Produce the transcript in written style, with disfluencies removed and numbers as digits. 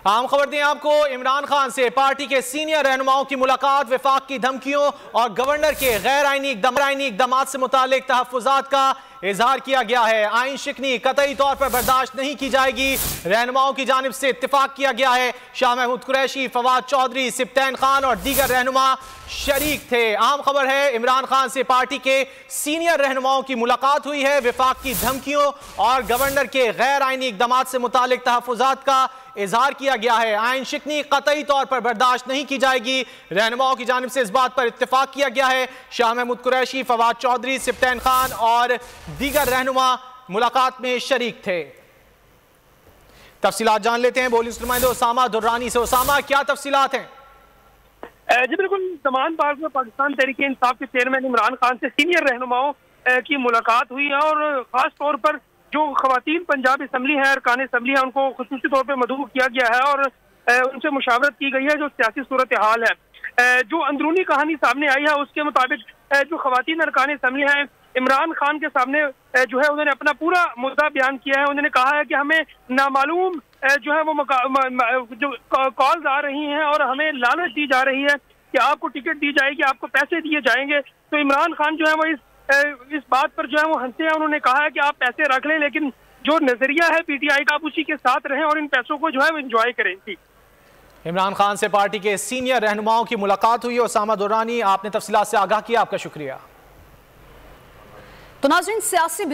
आम खबर दें आपको, इमरान खान से पार्टी के सीनियर रहनुमाओं की मुलाकात, वफाक की धमकियों और गवर्नर के गैर आईनी इकदाम से मुतालिक तहफ्फुज़ात का इजहार किया गया है। आइन शिकनी कतई तौर पर बर्दाश्त नहीं की जाएगी, रहनुमाओं की जानिब से इत्तेफाक किया गया है। शाह महमूद कुरैशी, फवाद चौधरी, सिब्तैन खान और दीगर रहनुमा शरीक थे। आम खबर है, इमरान खान से पार्टी के सीनियर रहनुमाओं की मुलाकात हुई है, वफाक की धमकियों और गवर्नर के गैर आईनी इकदाम से मुतालिक तहफ्फुज़ात का इजहार किया गया है। आइन शिकनी कतई तौर पर बर्दाश्त नहीं की जाएगी, रहनुमाओं की जानिब से इस बात पर इत्तेफाक किया गया है। शाह महमूद कुरैशी, फवाद चौधरी, सिब्तैन खान और दीगर रहनुमा मुलाकात में शरीक थे। तफसीलात जान लेते हैं बोली नुमाइंदे उसामा दुर्रानी से। उसामा, क्या तफसीलात हैं? जी बिल्कुल, तमाम पार्क में पाकिस्तान तहरीक इंसाफ के चेयरमैन इमरान खान से सीनियर रहनुमाओं की मुलाकात हुई है और खास तौर पर जो खवातीन पंजाब असम्बली है, अरकान असम्बली है, उनको खुसूसी तौर पर मदऊ किया गया है और उनसे मुशावरत की गई है। जो सियासी सूरत हाल है, जो अंदरूनी कहानी सामने आई है, उसके मुताबिक जो खवातीन अरकान असम्बली है, इमरान खान के सामने जो है उन्होंने अपना पूरा मुद्दा बयान किया है। उन्होंने कहा है कि हमें नामालूम जो है वो जो कॉल्स आ रही हैं और हमें लालच दी जा रही है कि आपको टिकट दी जाएगी, आपको पैसे दिए जाएंगे। तो इमरान खान जो है वो इस बात पर जो है वो हंसे हैं। उन्होंने कहा है कि आप पैसे रख लें, लेकिन जो नजरिया है पीटीआई का, आप उसी के साथ रहें और इन पैसों को जो है वो एंजॉय करें। थी इमरान खान से पार्टी के सीनियर रहनुमाओं की मुलाकात हुई है। उसामा दुर्रानी, आपने तफसीलात से आगाह किया, आपका शुक्रिया। तो नाज़रीन, सियासी